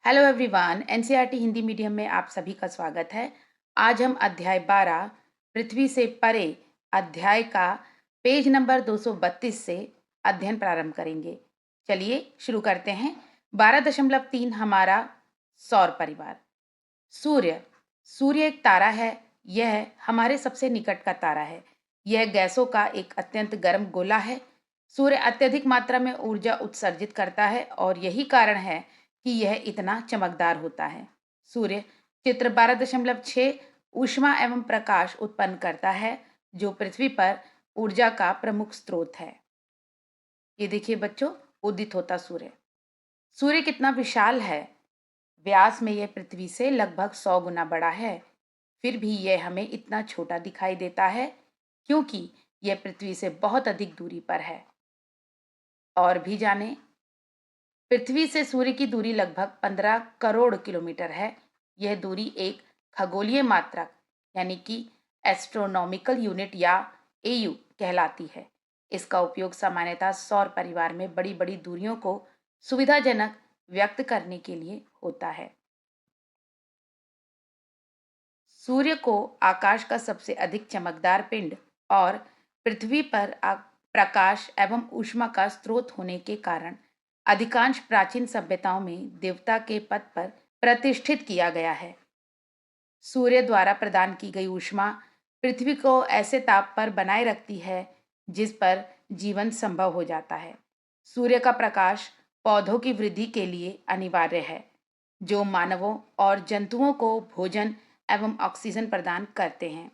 Hello everyone, NCERT Hindi medium में आप सभी का स्वागत है। आज हम अध्याय 12 पृथ्वी से परे अध्याय का पेज नंबर 232 से अध्ययन प्रारंभ करेंगे। चलिए शुरू करते हैं। 12.3 हमारा सौर परिवार। सूर्य सूर्य एक तारा है। यह हमारे सबसे निकट का तारा है। यह गैसों का एक अत्यंत गर्म गोला है। सूर्य अत्यधिक मात्रा में ऊर्जा उत्सर्जित करता है और यही कारण है कि यह इतना चमकदार होता है। सूर्य चित्र 12.6 ऊष्मा एवं प्रकाश उत्पन्न करता है जो पृथ्वी पर ऊर्जा का प्रमुख स्रोत है। ये देखिए बच्चों, उदित होता सूर्य। सूर्य कितना विशाल है। व्यास में यह पृथ्वी से लगभग 100 गुना बड़ा है। फिर भी यह हमें इतना छोटा दिखाई देता है क्योंकि यह पृथ्वी से बहुत अधिक दूरी पर है। और भी जाने, पृथ्वी से सूर्य की दूरी लगभग 15 करोड़ किलोमीटर है। यह दूरी एक खगोलीय मात्रक यानी कि एस्ट्रोनॉमिकल यूनिट या एयू कहलाती है। इसका उपयोग सामान्यतः सौर परिवार में बड़ी बड़ी दूरियों को सुविधाजनक व्यक्त करने के लिए होता है। सूर्य को आकाश का सबसे अधिक चमकदार पिंड और पृथ्वी पर प्रकाश एवं ऊष्मा का स्रोत होने के कारण अधिकांश प्राचीन सभ्यताओं में देवता के पद पर प्रतिष्ठित किया गया है। सूर्य द्वारा प्रदान की गई ऊष्मा पृथ्वी को ऐसे ताप पर बनाए रखती है जिस पर जीवन संभव हो जाता है। सूर्य का प्रकाश पौधों की वृद्धि के लिए अनिवार्य है, जो मानवों और जंतुओं को भोजन एवं ऑक्सीजन प्रदान करते हैं।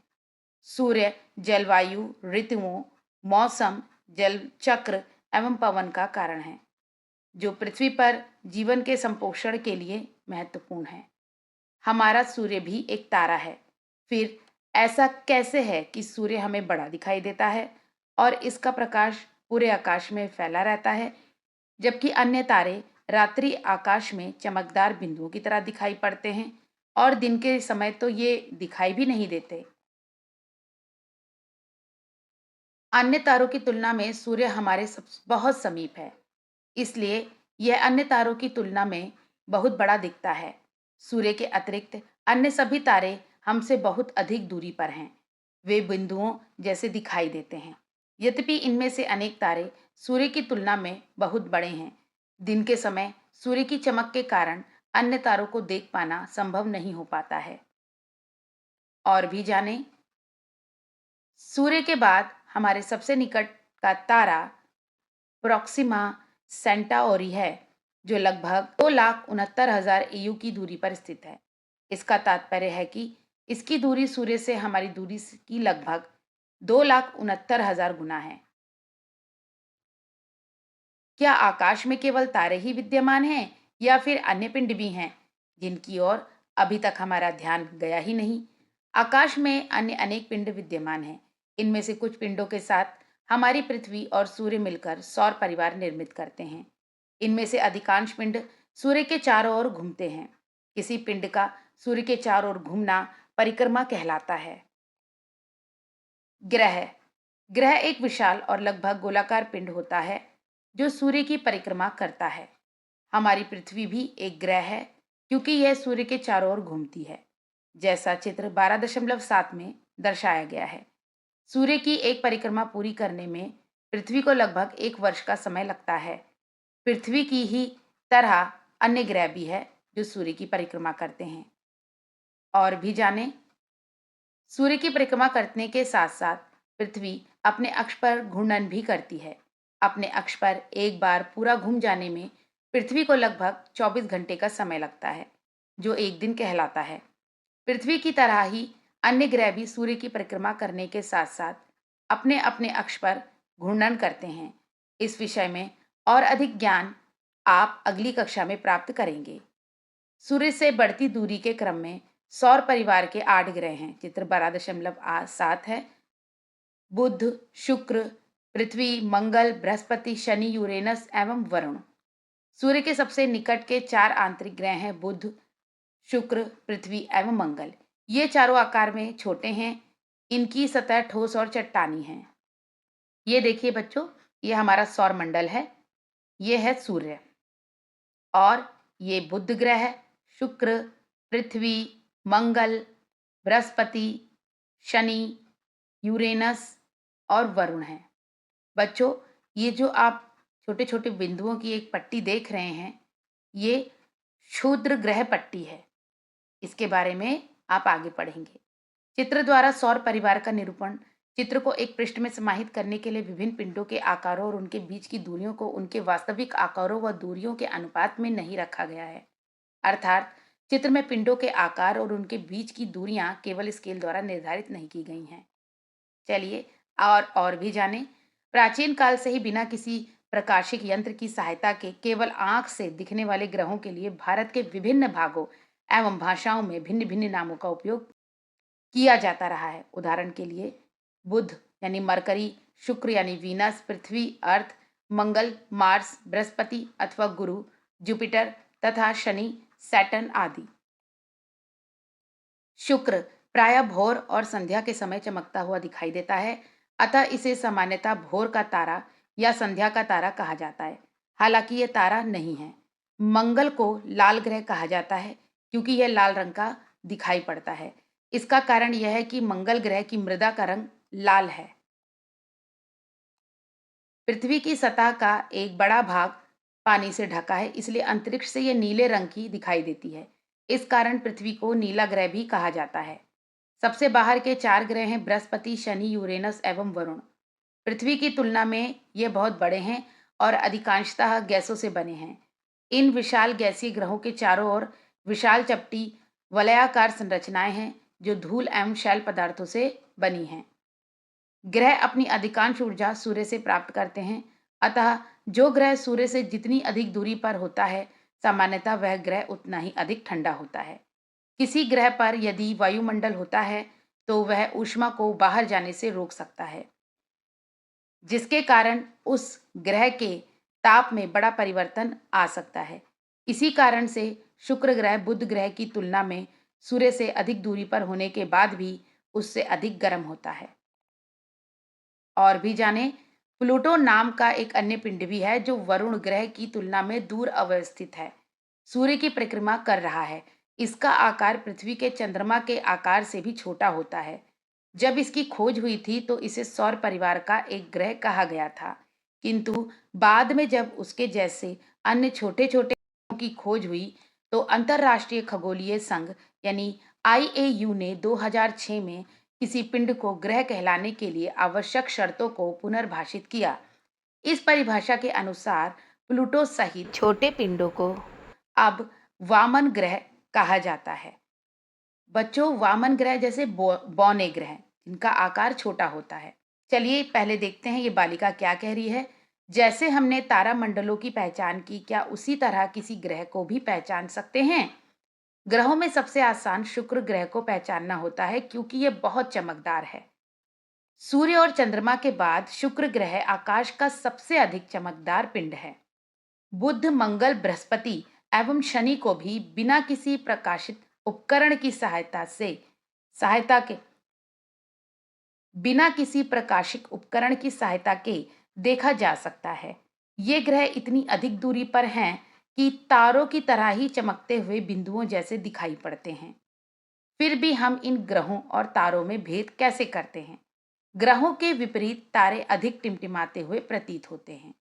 सूर्य जलवायु, ऋतुओं, मौसम, जल चक्र एवं पवन का कारण है, जो पृथ्वी पर जीवन के संपोषण के लिए महत्वपूर्ण है। हमारा सूर्य भी एक तारा है। फिर ऐसा कैसे है कि सूर्य हमें बड़ा दिखाई देता है और इसका प्रकाश पूरे आकाश में फैला रहता है, जबकि अन्य तारे रात्रि आकाश में चमकदार बिंदुओं की तरह दिखाई पड़ते हैं और दिन के समय तो ये दिखाई भी नहीं देते। अन्य तारों की तुलना में सूर्य हमारे बहुत समीप है, इसलिए यह अन्य तारों की तुलना में बहुत बड़ा दिखता है। सूर्य के अतिरिक्त अन्य सभी तारे हमसे बहुत अधिक दूरी पर हैं। वे बिंदुओं जैसे दिखाई देते हैं। यद्यपि इनमें से अनेक तारे सूर्य की तुलना में बहुत बड़े हैं। दिन के समय सूर्य की चमक के कारण अन्य तारों को देख पाना संभव नहीं हो पाता है। और भी जानें, सूर्य के बाद हमारे सबसे निकट का तारा प्रोक्सिमा सेंटाओरी है, जो लगभग 2,69,000 EU की दूरी पर स्थित है। इसका तात्पर्य है कि इसकी दूरी सूर्य से हमारी दूरी की लगभग 2,69,000 गुना है। क्या आकाश में केवल तारे ही विद्यमान हैं या फिर अन्य पिंड भी हैं जिनकी ओर अभी तक हमारा ध्यान गया ही नहीं? आकाश में अन्य अनेक पिंड विद्यमान हैं। इनमें से कुछ पिंडों के साथ हमारी पृथ्वी और सूर्य मिलकर सौर परिवार निर्मित करते हैं। इनमें से अधिकांश पिंड सूर्य के चारों ओर घूमते हैं। किसी पिंड का सूर्य के चारों ओर घूमना परिक्रमा कहलाता है। ग्रह ग्रह एक विशाल और लगभग गोलाकार पिंड होता है जो सूर्य की परिक्रमा करता है। हमारी पृथ्वी भी एक ग्रह है क्योंकि यह सूर्य के चारों ओर घूमती है, जैसा चित्र 12.7 में दर्शाया गया है। सूर्य की एक परिक्रमा पूरी करने में पृथ्वी को लगभग 1 वर्ष का समय लगता है। पृथ्वी की ही तरह अन्य ग्रह भी है जो सूर्य की परिक्रमा करते हैं। और भी जानें, सूर्य की परिक्रमा करने के साथ साथ पृथ्वी अपने अक्ष पर घूर्णन भी करती है। अपने अक्ष पर एक बार पूरा घूम जाने में पृथ्वी को लगभग 24 घंटे का समय लगता है, जो एक दिन कहलाता है। पृथ्वी की तरह ही अन्य ग्रह भी सूर्य की परिक्रमा करने के साथ साथ अपने अपने अक्ष पर घूर्णन करते हैं। इस विषय में और अधिक ज्ञान आप अगली कक्षा में प्राप्त करेंगे। सूर्य से बढ़ती दूरी के क्रम में सौर परिवार के 8 ग्रह हैं। चित्र 12.7 है। बुध, शुक्र, पृथ्वी, मंगल, बृहस्पति, शनि, यूरेनस एवं वरुण। सूर्य के सबसे निकट के 4 आंतरिक ग्रह हैं बुध, शुक्र, पृथ्वी एवं मंगल। ये चारों आकार में छोटे हैं। इनकी सतह ठोस और चट्टानी है। ये देखिए बच्चों, ये हमारा सौर मंडल है। ये है सूर्य और ये बुध ग्रह है शुक्र, पृथ्वी, मंगल, बृहस्पति, शनि, यूरेनस और वरुण हैं। बच्चों, ये जो आप छोटे-छोटे बिंदुओं की एक पट्टी देख रहे हैं, ये क्षुद्र ग्रह पट्टी है। इसके बारे में आप आगे पढ़ेंगे। चित्र द्वारा सौर परिवार का निरूपण। चित्र को एक पृष्ठ में समाहित करने के लिए विभिन्न पिंडों के आकारों और उनके बीच की दूरियों को उनके वास्तविक आकारों व दूरियों के अनुपात में नहीं रखा गया है। अर्थात चित्र में पिंडों के आकार और उनके बीच की दूरियां केवल स्केल द्वारा निर्धारित नहीं की गई हैं। चलिए और भी जानें। प्राचीन काल से ही बिना किसी प्रकाशिक यंत्र की सहायता के केवल आंख से दिखने वाले ग्रहों के लिए भारत के विभिन्न भागों एवं भाषाओं में भिन्न भिन्न नामों का उपयोग किया जाता रहा है। उदाहरण के लिए बुध यानी मरकरी, शुक्र यानी वीनस, पृथ्वी अर्थ, मंगल मार्स, बृहस्पति अथवा गुरु, जुपिटर तथा शनि सैटर्न आदि। शुक्र प्रायः भोर और संध्या के समय चमकता हुआ दिखाई देता है, अतः इसे सामान्यतः भोर का तारा या संध्या का तारा कहा जाता है। हालांकि यह तारा नहीं है। मंगल को लाल ग्रह कहा जाता है क्योंकि यह लाल रंग का दिखाई पड़ता है। इसका कारण यह है कि मंगल ग्रह की मृदा का रंग लाल है। पृथ्वी की सतह का एक बड़ा भाग पानी से ढका है, इसलिए अंतरिक्ष से यह नीले रंग की दिखाई देती है। इस कारण पृथ्वी को नीला ग्रह भी कहा जाता है। सबसे बाहर के 4 ग्रह हैं बृहस्पति, शनि, यूरेनस एवं वरुण। पृथ्वी की तुलना में ये बहुत बड़े हैं और अधिकांशतः गैसों से बने हैं। इन विशाल गैसीय ग्रहों के चारों ओर विशाल चपटी वलयाकार संरचनाएं हैं जो धूल एवं शैल पदार्थों से बनी हैं। ग्रह अपनी अधिकांश ऊर्जा सूर्य से प्राप्त करते हैं, अतः जो ग्रह सूर्य से जितनी अधिक दूरी पर होता है, सामान्यतः वह ग्रह उतना ही अधिक ठंडा होता है। किसी ग्रह पर यदि वायुमंडल होता है तो वह ऊष्मा को बाहर जाने से रोक सकता है, जिसके कारण उस ग्रह के ताप में बड़ा परिवर्तन आ सकता है। इसी कारण से शुक्र ग्रह बुध ग्रह की तुलना में सूर्य से अधिक दूरी पर होने के बाद भी उससे अधिक गर्म होता है। और भी जानें, प्लूटो नाम का एक अन्य पिंड भी है जो वरुण ग्रह की तुलना में दूर अवस्थित है। सूर्य की परिक्रमा कर रहा है। इसका आकार पृथ्वी के चंद्रमा के आकार से भी छोटा होता है। जब इसकी खोज हुई थी तो इसे सौर परिवार का एक ग्रह कहा गया था, किंतु बाद में जब उसके जैसे अन्य छोटे छोटे ग्रहों की खोज हुई तो अंतरराष्ट्रीय खगोलीय संघ यानी आईएयू ने 2006 में किसी पिंड को ग्रह कहलाने के लिए आवश्यक शर्तों को पुनर्भाषित किया। इस परिभाषा के अनुसार प्लूटो सहित छोटे पिंडों को अब वामन ग्रह कहा जाता है। बच्चों, वामन ग्रह जैसे बौने ग्रह जिनका आकार छोटा होता है। चलिए पहले देखते हैं ये बालिका क्या कह रही है। जैसे हमने तारा मंडलों की पहचान की, क्या उसी तरह किसी ग्रह को भी पहचान सकते हैं? ग्रहों में सबसे आसान शुक्र ग्रह को पहचानना होता है क्योंकि यह बहुत चमकदार है। सूर्य और चंद्रमा के बाद शुक्र ग्रह आकाश का सबसे अधिक चमकदार पिंड है। बुध, मंगल, बृहस्पति एवं शनि को भी बिना किसी प्रकाशित उपकरण की सहायता के बिना किसी प्रकाशिक उपकरण की सहायता के देखा जा सकता है। ये ग्रह इतनी अधिक दूरी पर हैं कि तारों की तरह ही चमकते हुए बिंदुओं जैसे दिखाई पड़ते हैं। फिर भी हम इन ग्रहों और तारों में भेद कैसे करते हैं? ग्रहों के विपरीत तारे अधिक टिमटिमाते हुए प्रतीत होते हैं।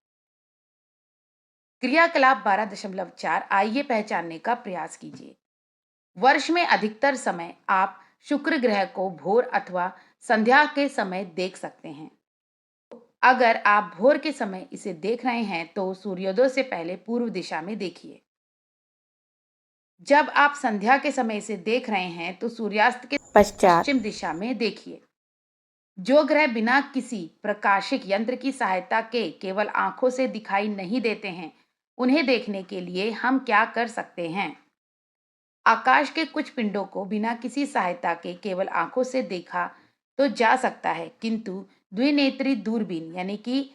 क्रियाकलाप 12.4 आइए पहचानने का प्रयास कीजिए। वर्ष में अधिकतर समय आप शुक्र ग्रह को भोर अथवा संध्या के समय देख सकते हैं। अगर आप भोर के समय इसे देख रहे हैं तो सूर्योदय से पहले पूर्व दिशा में देखिए। जब आप संध्या के समय इसे देख रहे हैं तो सूर्यास्त के पश्चात पश्चिम दिशा में देखिए। जो ग्रह बिना किसी प्रकाशिक यंत्र की सहायता के केवल आंखों से दिखाई नहीं देते हैं, उन्हें देखने के लिए हम क्या कर सकते हैं? आकाश के कुछ पिंडों को बिना किसी सहायता के केवल आंखों से देखा तो जा सकता है, किंतु द्विनेत्री दूरबीन यानी कि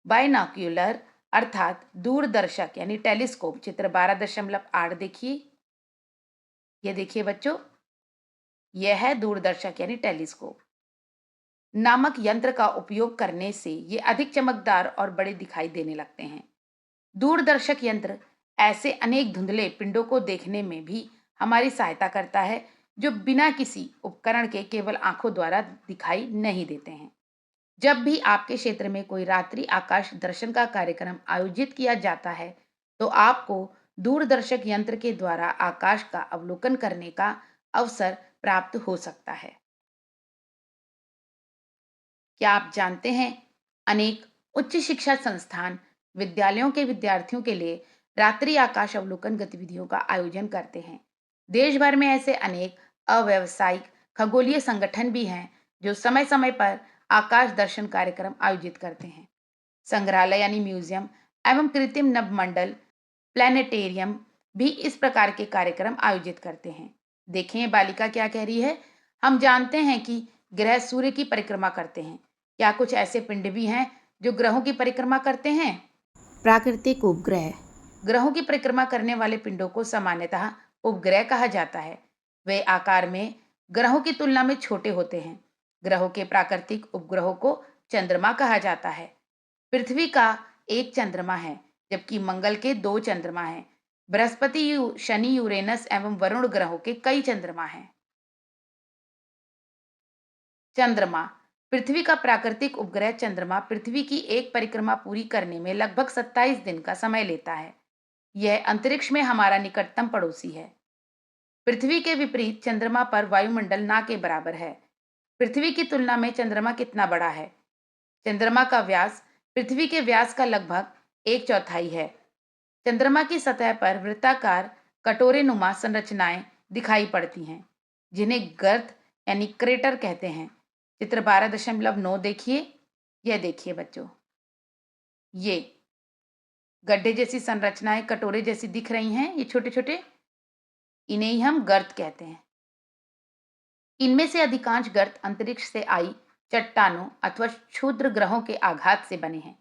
बाइनोक्यूलर अर्थात दूरदर्शक यानी टेलीस्कोप चित्र 12.8 देखिए। ये देखिए बच्चों, यह है दूरदर्शक यानी टेलीस्कोप नामक यंत्र का उपयोग करने से ये अधिक चमकदार और बड़े दिखाई देने लगते हैं। दूरदर्शक यंत्र ऐसे अनेक धुंधले पिंडों को देखने में भी हमारी सहायता करता है, जो बिना किसी उपकरण के केवल आंखों द्वारा दिखाई नहीं देते हैं। जब भी आपके क्षेत्र में कोई रात्रि आकाश दर्शन का कार्यक्रम आयोजित किया जाता है, तो आपको दूरदर्शक यंत्र के द्वारा आकाश का अवलोकन करने का अवसर प्राप्त हो सकता है। क्या आप जानते हैं, अनेक उच्च शिक्षा संस्थान विद्यालयों के विद्यार्थियों के लिए रात्रि आकाश अवलोकन गतिविधियों का आयोजन करते हैं। देश भर में ऐसे अनेक अव्यवसायिक खगोलीय संगठन भी हैं, जो समय समय पर आकाश दर्शन कार्यक्रम आयोजित करते हैं। संग्रहालय यानी म्यूजियम एवं कृत्रिम नभमंडल प्लानिटेरियम भी इस प्रकार के कार्यक्रम आयोजित करते हैं। देखें ये बालिका क्या कह रही है। हम जानते हैं कि ग्रह सूर्य की परिक्रमा करते हैं। क्या कुछ ऐसे पिंड भी हैं जो ग्रहों की परिक्रमा करते हैं? प्राकृतिक उपग्रह। ग्रहों की परिक्रमा करने वाले पिंडों को सामान्यतः उपग्रह कहा जाता है। वे आकार में ग्रहों की तुलना में छोटे होते हैं। ग्रहों के प्राकृतिक उपग्रहों को चंद्रमा कहा जाता है। पृथ्वी का एक चंद्रमा है, जबकि मंगल के दो चंद्रमा हैं। बृहस्पति, शनि, यूरेनस एवं वरुण ग्रहों के कई चंद्रमा हैं। चंद्रमा। पृथ्वी का प्राकृतिक उपग्रह चंद्रमा पृथ्वी की एक परिक्रमा पूरी करने में लगभग 27 दिन का समय लेता है। यह अंतरिक्ष में हमारा निकटतम पड़ोसी है। पृथ्वी के विपरीत चंद्रमा पर वायुमंडल ना के बराबर है। पृथ्वी की तुलना में चंद्रमा कितना बड़ा है? चंद्रमा का व्यास पृथ्वी के व्यास का लगभग एक चौथाई है। चंद्रमा की सतह पर वृत्ताकार कटोरे नुमा संरचनाएं दिखाई पड़ती हैं, जिन्हें गर्त यानी क्रेटर कहते हैं। चित्र 12.9 देखिए। यह देखिए बच्चों, ये गड्ढे जैसी संरचनाएं कटोरे जैसी दिख रही हैं, ये छोटे छोटे, इन्हें ही हम गर्त कहते हैं। इनमें से अधिकांश गर्त अंतरिक्ष से आई चट्टानों अथवा क्षुद्र ग्रहों के आघात से बने हैं।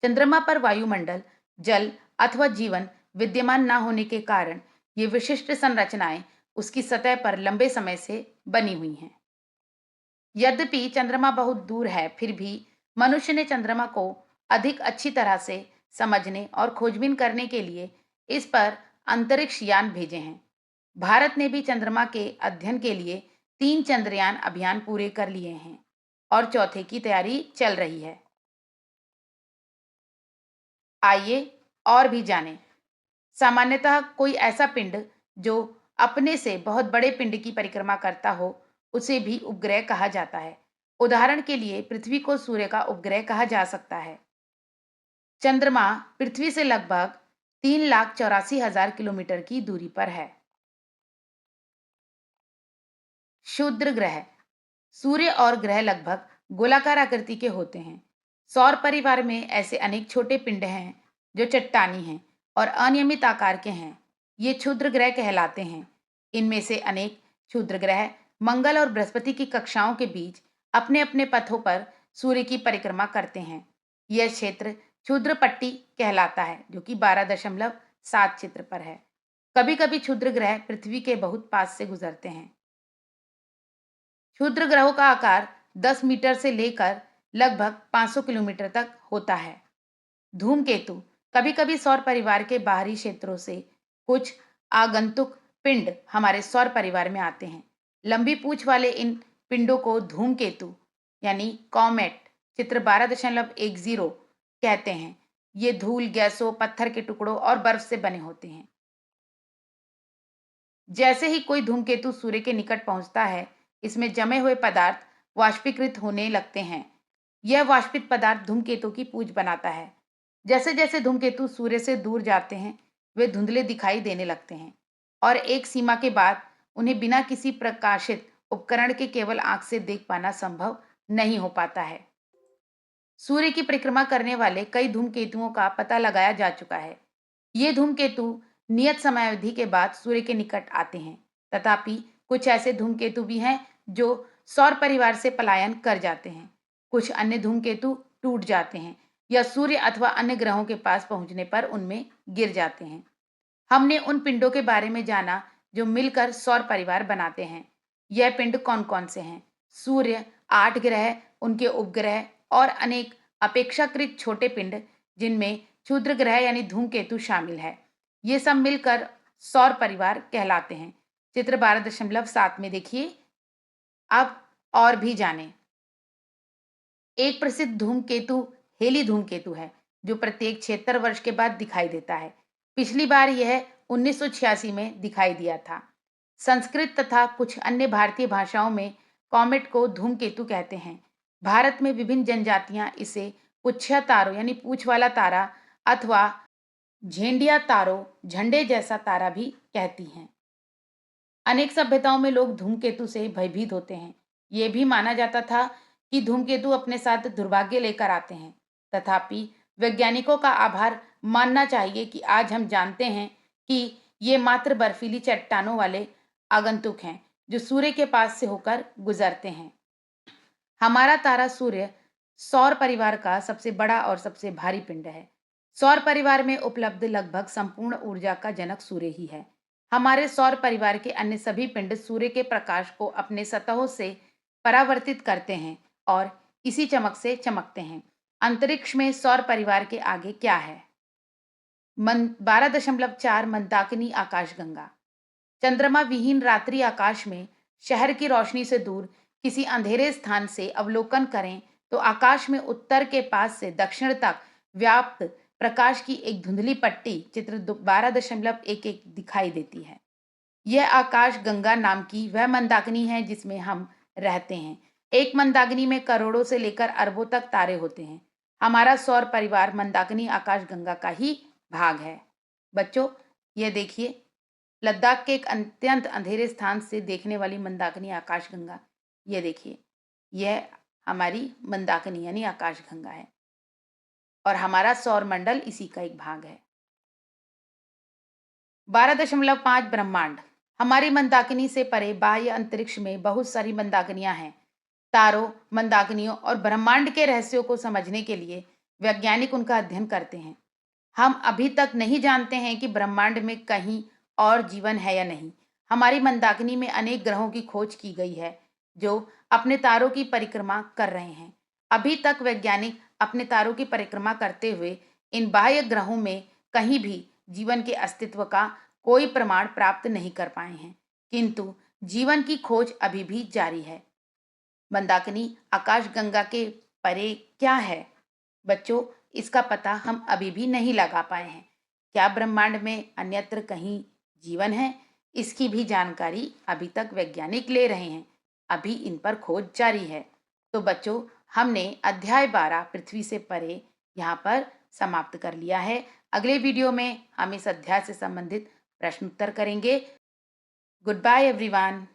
चंद्रमा पर वायुमंडल, जल अथवा जीवन विद्यमान न होने के कारण ये विशिष्ट संरचनाएं उसकी सतह पर लंबे समय से बनी हुई हैं। यद्यपि चंद्रमा बहुत दूर है, फिर भी मनुष्य ने चंद्रमा को अधिक अच्छी तरह से समझने और खोजबीन करने के लिए इस पर अंतरिक्ष यान भेजे हैं। भारत ने भी चंद्रमा के अध्ययन के लिए 3 चंद्रयान अभियान पूरे कर लिए हैं और चौथे की तैयारी चल रही है। आइए और भी जानें। सामान्यतः कोई ऐसा पिंड जो अपने से बहुत बड़े पिंड की परिक्रमा करता हो, उसे भी उपग्रह कहा जाता है। उदाहरण के लिए पृथ्वी को सूर्य का उपग्रह कहा जा सकता है। चंद्रमा पृथ्वी से लगभग 3,84,000 किलोमीटर की दूरी पर है। क्षुद्र ग्रह। सूर्य और ग्रह लगभग गोलाकार आकृति के होते हैं। सौर परिवार में ऐसे अनेक छोटे पिंड हैं जो चट्टानी हैं और अनियमित आकार के हैं। ये क्षुद्र ग्रह कहलाते हैं। इनमें से अनेक क्षुद्र ग्रह मंगल और बृहस्पति की कक्षाओं के बीच अपने अपने पथों पर सूर्य की परिक्रमा करते हैं। यह क्षेत्र क्षुद्र पट्टी कहलाता है, जो कि 12.7 चित्र पर है। कभी कभी क्षुद्र ग्रह पृथ्वी के बहुत पास से गुजरते हैं। क्षुद्र ग्रहों का आकार 10 मीटर से लेकर लगभग 500 किलोमीटर तक होता है। धूमकेतु। कभी कभी सौर परिवार के बाहरी क्षेत्रों से कुछ आगंतुक पिंड हमारे सौर परिवार में आते हैं। लंबी पूंछ वाले इन पिंडों को धूमकेतु यानी कॉमेट चित्र 12.10 कहते हैं। ये धूल, गैसों, पत्थर के टुकड़ों और बर्फ से बने होते हैं। जैसे ही कोई धूमकेतु सूर्य के निकट पहुंचता है, इसमें जमे हुए पदार्थ वाष्पीकृत होने लगते हैं। यह वाष्पित पदार्थ धूमकेतु की पूंछ बनाता है। जैसे जैसे धूमकेतु सूर्य से दूर जाते हैं, वे धुंधले दिखाई देने लगते हैं और एक सीमा के बाद उन्हें बिना किसी प्रकाशित उपकरण के केवल आंख से देख पाना संभव नहीं हो पाता है। सूर्य की परिक्रमा करने वाले कई धूमकेतुओं का पता लगाया जा चुका है। ये धूमकेतु नियत समयावधि के बाद सूर्य के निकट आते हैं। तथापि कुछ ऐसे धूमकेतु भी हैं जो सौर परिवार से पलायन कर जाते हैं। कुछ अन्य धूमकेतु टूट जाते हैं या सूर्य अथवा अन्य ग्रहों के पास पहुंचने पर उनमें गिर जाते हैं। हमने उन पिंडों के बारे में जाना जो मिलकर सौर परिवार बनाते हैं। यह पिंड कौन कौन से हैं? सूर्य, 8 ग्रह, उनके उपग्रह और अनेक अपेक्षाकृत छोटे पिंड, जिनमें क्षुद्र ग्रह यानी धूमकेतु शामिल है। ये सब मिलकर सौर परिवार कहलाते हैं। चित्र 12.7 में देखिए। अब और भी जानें। एक प्रसिद्ध धूमकेतु हेली धूमकेतु है, जो प्रत्येक 76 वर्ष के बाद दिखाई देता है। पिछली बार यह 1986 में दिखाई दिया था। संस्कृत तथा कुछ अन्य भारतीय भाषाओं में कॉमेट को धूमकेतु कहते हैं। भारत में विभिन्न जनजातियां इसे पुच्छ्या तारो यानी पूंछ वाला तारा अथवा झेंडिया तारो झंडे जैसा तारा भी कहती हैं। अनेक सभ्यताओं में लोग धूमकेतु से भयभीत होते हैं। ये भी माना जाता था कि धूमकेतु अपने साथ दुर्भाग्य लेकर आते हैं। तथापि वैज्ञानिकों का आभार मानना चाहिए कि आज हम जानते हैं कि ये मात्र बर्फीली चट्टानों वाले आगंतुक हैं जो सूर्य के पास से होकर गुजरते हैं। हमारा तारा सूर्य सौर परिवार का सबसे बड़ा और सबसे भारी पिंड है। सौर परिवार में उपलब्ध लगभग संपूर्ण ऊर्जा का जनक सूर्य ही है। हमारे सौर परिवार के अन्य सभी पिंड सूर्य के प्रकाश को अपने सतहों से परावर्तित करते हैं और इसी चमक से चमकते हैं। अंतरिक्ष में सौर परिवार के आगे क्या है? 12.4 मंदाकिनी आकाशगंगा। चंद्रमा विहीन रात्रि आकाश में शहर की रोशनी से दूर किसी अंधेरे स्थान से अवलोकन करें तो आकाश में उत्तर के पास से दक्षिण तक व्याप्त प्रकाश की एक धुंधली पट्टी चित्र 12.11 दिखाई देती है। यह आकाश गंगा नाम की वह मंदाकिनी है जिसमें हम रहते हैं। एक मंदाकिनी में करोड़ों से लेकर अरबों तक तारे होते हैं। हमारा सौर परिवार मंदाकिनी आकाश गंगा का ही भाग है। बच्चों, यह देखिए, लद्दाख के एक अत्यंत अंधेरे स्थान से देखने वाली मंदाकिनी आकाशगंगा। ये देखिए, यह हमारी मंदाकिनी यानी आकाशगंगा है और हमारा सौर मंडल इसी का एक भाग है। 12.5 ब्रह्मांड। हमारी मंदाकिनी से परे बाह्य अंतरिक्ष में बहुत सारी मंदाकिनियां हैं। तारों, मंदाकिनियों और ब्रह्मांड के रहस्यों को समझने के लिए वैज्ञानिक उनका अध्ययन करते हैं। हम अभी तक नहीं जानते हैं कि ब्रह्मांड में कहीं और जीवन है या नहीं। हमारी मंदाकिनी में अनेक ग्रहों की खोज की गई है जो अपने तारों की परिक्रमा कर रहे हैं। अभी तक वैज्ञानिक अपने तारों की परिक्रमा करते हुए इन बाह्य ग्रहों में कहीं भी जीवन के अस्तित्व का कोई प्रमाण प्राप्त नहीं कर पाए हैं, किंतु जीवन की खोज अभी भी जारी है। मंदाकिनी आकाशगंगा के परे क्या है? बच्चों, इसका पता हम अभी भी नहीं लगा पाए हैं। क्या ब्रह्मांड में अन्यत्र कहीं जीवन है? इसकी भी जानकारी अभी तक वैज्ञानिक ले रहे हैं। अभी इन पर खोज जारी है। तो बच्चों, हमने अध्याय 12 पृथ्वी से परे यहाँ पर समाप्त कर लिया है। अगले वीडियो में हम इस अध्याय से संबंधित प्रश्न उत्तर करेंगे। Good bye everyone.